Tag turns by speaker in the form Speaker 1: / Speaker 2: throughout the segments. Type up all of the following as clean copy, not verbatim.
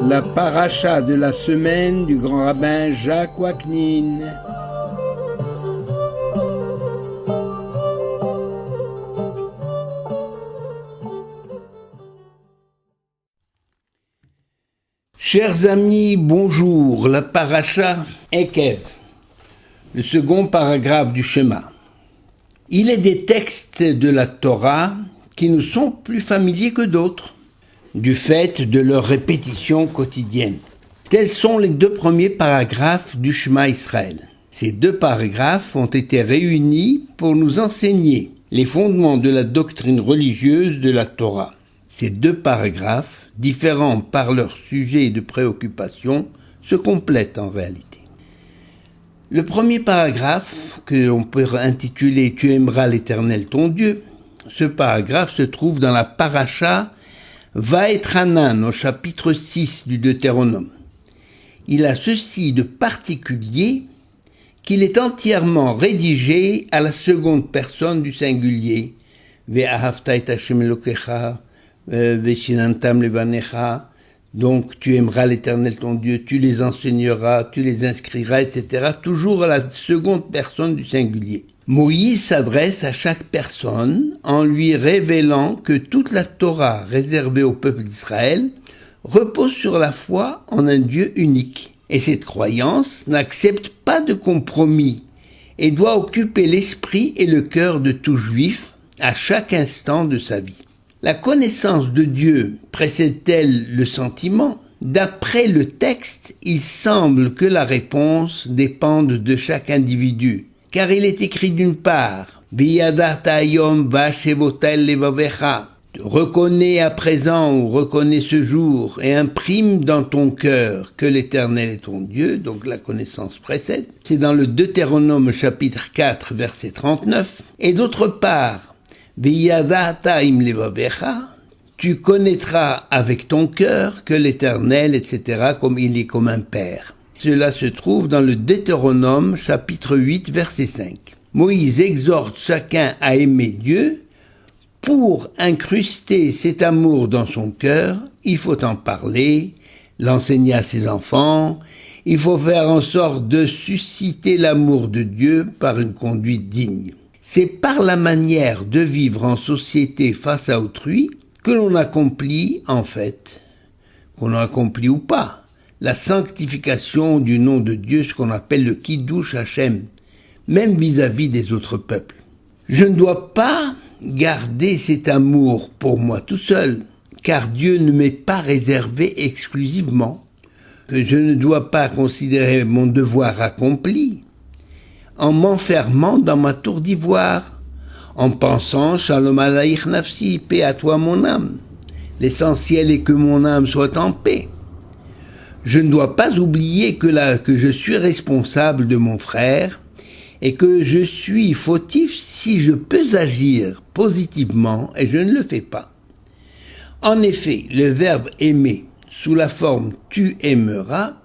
Speaker 1: La paracha de la semaine du grand rabbin Jacques Waknin. Chers amis, bonjour. La paracha Ekev, le second paragraphe du Shema. Il est des textes de la Torah qui nous sont plus familiers que d'autres, du fait de leur répétition quotidienne. Tels sont les deux premiers paragraphes du Shema Israël. Ces deux paragraphes ont été réunis pour nous enseigner les fondements de la doctrine religieuse de la Torah. Ces deux paragraphes, différents par leur sujet et de préoccupation, se complètent en réalité. Le premier paragraphe, que l'on peut intituler « Tu aimeras l'Éternel ton Dieu », ce paragraphe se trouve dans la paracha Vaetranan, au chapitre 6 du Deutéronome. Il a ceci de particulier qu'il est entièrement rédigé à la seconde personne du singulier. Ve'ahavta et Hashem Elokecha, ve'shinantam levanecha. Donc tu aimeras l'Éternel ton Dieu, tu les enseigneras, tu les inscriras, etc. Toujours à la seconde personne du singulier. Moïse s'adresse à chaque personne en lui révélant que toute la Torah réservée au peuple d'Israël repose sur la foi en un Dieu unique. Et cette croyance n'accepte pas de compromis et doit occuper l'esprit et le cœur de tout juif à chaque instant de sa vie. La connaissance de Dieu précède-t-elle le sentiment ? D'après le texte, il semble que la réponse dépende de chaque individu. Car il est écrit d'une part, Biyadata hayom vashevotel levavecha, reconnais à présent ou reconnais ce jour et imprime dans ton cœur que l'Éternel est ton Dieu, donc la connaissance précède. C'est dans le Deutéronome chapitre 4 verset 39. Et d'autre part, Biyadata im levavecha, tu connaîtras avec ton cœur que l'Éternel, etc., comme il est comme un père. Cela se trouve dans le Deutéronome, chapitre 8, verset 5. Moïse exhorte chacun à aimer Dieu. Pour incruster cet amour dans son cœur, il faut en parler, l'enseigner à ses enfants, il faut faire en sorte de susciter l'amour de Dieu par une conduite digne. C'est par la manière de vivre en société face à autrui que l'on accomplit, en fait, qu'on accomplit ou pas, la sanctification du nom de Dieu, ce qu'on appelle le Kiddush Hashem, même vis-à-vis des autres peuples. Je ne dois pas garder cet amour pour moi tout seul, car Dieu ne m'est pas réservé exclusivement, que je ne dois pas considérer mon devoir accompli en m'enfermant dans ma tour d'ivoire, en pensant « Shalom alaïch nafsi, paix à toi mon âme ». L'essentiel est que mon âme soit en paix. Je ne dois pas oublier que je suis responsable de mon frère et que je suis fautif si je peux agir positivement et je ne le fais pas. En effet, le verbe aimer sous la forme tu aimeras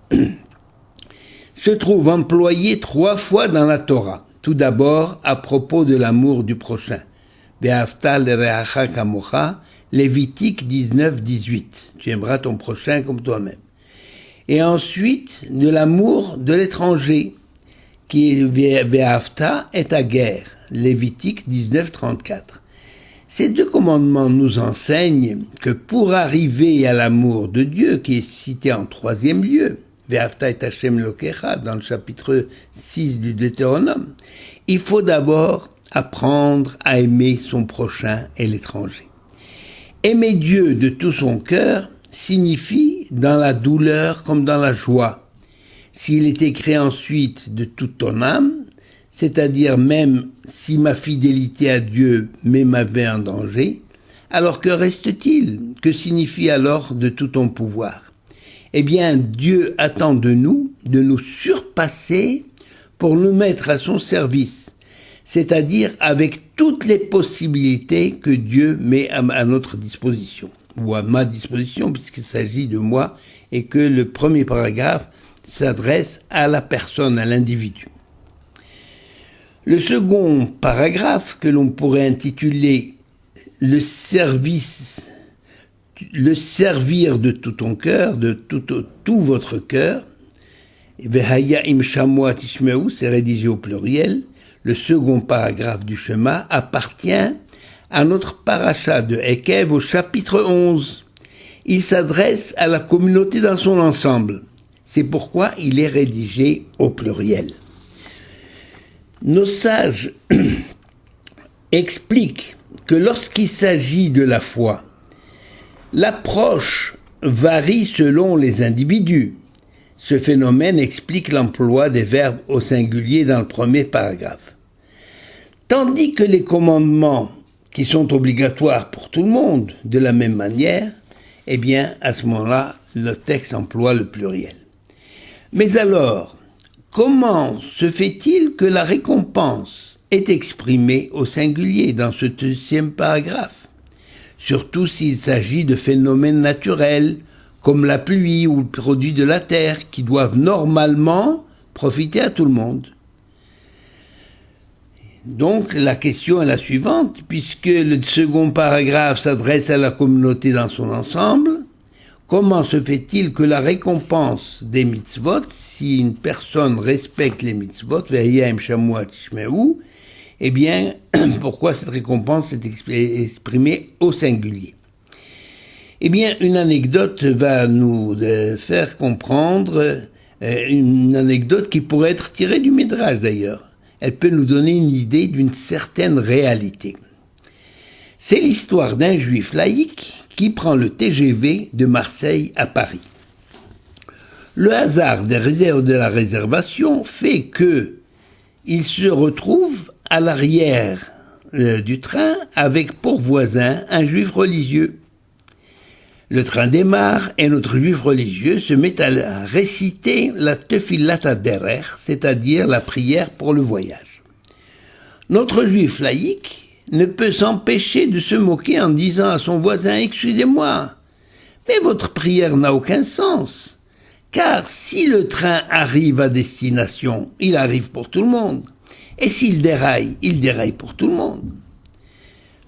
Speaker 1: se trouve employé 3 fois dans la Torah. Tout d'abord à propos de l'amour du prochain. Ve'ahavta l'reacha kamocha, Lévitique 19-18. Tu aimeras ton prochain comme toi-même. Et ensuite de l'amour de l'étranger, qui est Ve'ahavta et ta guerre, Lévitique 19-34. Ces deux commandements nous enseignent que pour arriver à l'amour de Dieu, qui est cité en 3e lieu, Ve'ahavta et Hashem Elokecha, dans le chapitre 6 du Deutéronome, il faut d'abord apprendre à aimer son prochain et l'étranger. Aimer Dieu de tout son cœur signifie dans la douleur comme dans la joie. S'il est écrit ensuite de toute ton âme, c'est-à-dire même si ma fidélité à Dieu met ma vie en danger, alors que reste-t-il? Que signifie alors de tout ton pouvoir? Eh bien, Dieu attend de nous surpasser pour nous mettre à son service, c'est-à-dire avec toutes les possibilités que Dieu met à notre disposition, ou à ma disposition, puisqu'il s'agit de moi, et que le premier paragraphe s'adresse à la personne, à l'individu. Le second paragraphe, que l'on pourrait intituler « Le service le servir de tout ton cœur, de tout votre cœur. Vehaya im shamua tishmeu, c'est rédigé au pluriel. Le second paragraphe du Shema appartient à notre paracha de Ekev au chapitre 11. Il s'adresse à la communauté dans son ensemble. C'est pourquoi il est rédigé au pluriel. Nos sages expliquent que lorsqu'il s'agit de la foi, l'approche varie selon les individus. Ce phénomène explique l'emploi des verbes au singulier dans le premier paragraphe. Tandis que les commandements qui sont obligatoires pour tout le monde de la même manière, eh bien, à ce moment-là, le texte emploie le pluriel. Mais alors, comment se fait-il que la récompense est exprimée au singulier dans ce deuxième paragraphe? Surtout s'il s'agit de phénomènes naturels, comme la pluie ou le produit de la terre, qui doivent normalement profiter à tout le monde. Donc la question est la suivante, puisque le second paragraphe s'adresse à la communauté dans son ensemble, comment se fait-il que la récompense des mitzvot, si une personne respecte les mitzvot, eh bien, pourquoi cette récompense est exprimée au singulier? Eh bien, une anecdote va nous faire comprendre, une anecdote qui pourrait être tirée du Midrash d'ailleurs. Elle peut nous donner une idée d'une certaine réalité. C'est l'histoire d'un juif laïque qui prend le TGV de Marseille à Paris. Le hasard des réserves de la réservation fait que il se retrouve à l'arrière du train avec pour voisin un juif religieux. Le train démarre et notre juif religieux se met à réciter la Tefilat HaDerech, c'est-à-dire la prière pour le voyage. Notre juif laïque ne peut s'empêcher de se moquer en disant à son voisin « Excusez-moi, mais votre prière n'a aucun sens, car si le train arrive à destination, il arrive pour tout le monde, et s'il déraille, il déraille pour tout le monde. »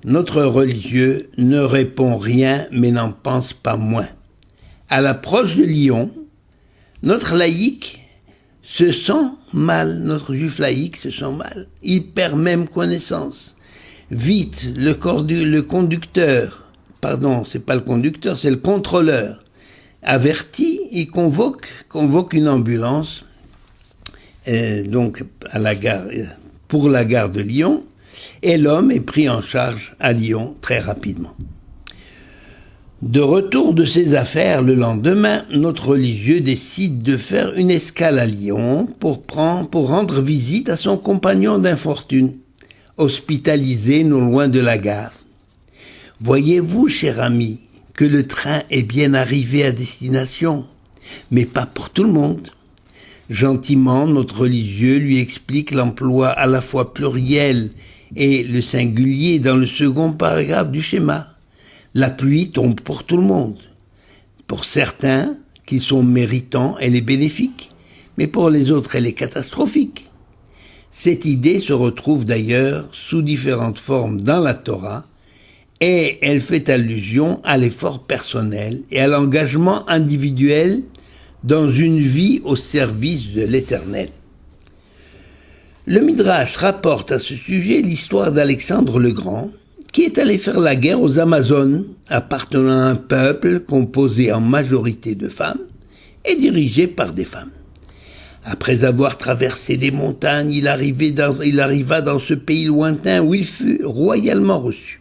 Speaker 1: Notre religieux ne répond rien, mais n'en pense pas moins. À l'approche de Lyon, notre laïc se sent mal, notre juif laïc se sent mal. Il perd même connaissance. Vite, le conducteur, pardon, c'est pas le conducteur, c'est le contrôleur, averti, il convoque une ambulance, donc à la gare, pour la gare de Lyon, et l'homme est pris en charge à Lyon très rapidement. De retour de ses affaires le lendemain, notre religieux décide de faire une escale à Lyon pour rendre visite à son compagnon d'infortune, hospitalisé non loin de la gare. Voyez-vous, cher ami, que le train est bien arrivé à destination, mais pas pour tout le monde. Gentiment, notre religieux lui explique l'emploi à la fois pluriel et le singulier dans le second paragraphe du schéma. La pluie tombe pour tout le monde. Pour certains qui sont méritants, elle est bénéfique, mais pour les autres, elle est catastrophique. Cette idée se retrouve d'ailleurs sous différentes formes dans la Torah, et elle fait allusion à l'effort personnel et à l'engagement individuel dans une vie au service de l'Éternel. Le Midrash rapporte à ce sujet l'histoire d'Alexandre le Grand, qui est allé faire la guerre aux Amazones, appartenant à un peuple composé en majorité de femmes et dirigé par des femmes. Après avoir traversé des montagnes, il arriva dans ce pays lointain où il fut royalement reçu.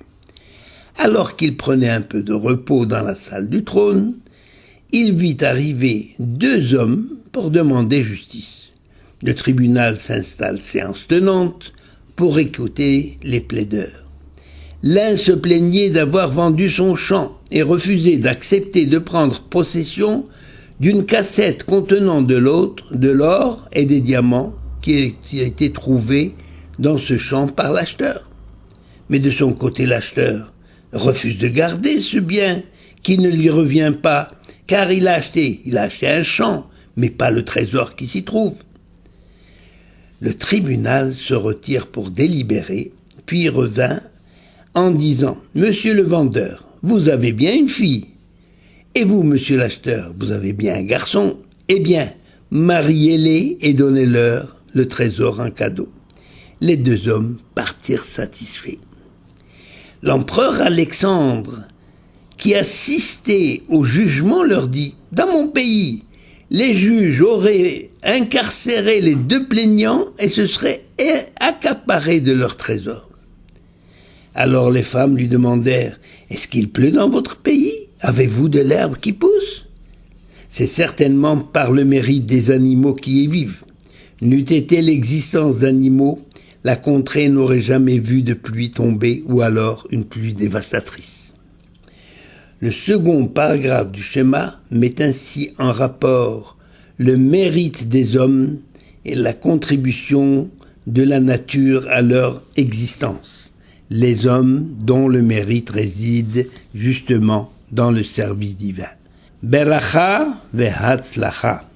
Speaker 1: Alors qu'il prenait un peu de repos dans la salle du trône, il vit arriver 2 hommes pour demander justice. Le tribunal s'installe séance tenante pour écouter les plaideurs. L'un se plaignait d'avoir vendu son champ et refusait d'accepter de prendre possession d'une cassette contenant de l'or et des diamants qui a été trouvé dans ce champ par l'acheteur. Mais de son côté, l'acheteur refuse de garder ce bien qui ne lui revient pas, car il a acheté un champ, mais pas le trésor qui s'y trouve. Le tribunal se retire pour délibérer, puis revint en disant « Monsieur le vendeur, vous avez bien une fille, Et vous, monsieur l'acheteur, vous avez bien un garçon? Eh bien, mariez-les et donnez-leur le trésor en cadeau. Les deux hommes partirent satisfaits. L'empereur Alexandre, qui assistait au jugement, leur dit « Dans mon pays, les juges auraient incarcéré les deux plaignants et se seraient accaparés de leur trésor. » Alors les femmes lui demandèrent « Est-ce qu'il pleut dans votre pays? Avez-vous de l'herbe qui pousse ?» C'est certainement par le mérite des animaux qui y vivent. N'eût été l'existence d'animaux, la contrée n'aurait jamais vu de pluie tomber ou alors une pluie dévastatrice. Le second paragraphe du schéma met ainsi en rapport le mérite des hommes et la contribution de la nature à leur existence. Les hommes dont le mérite réside justement dans le service divin. Beracha vehatzlacha.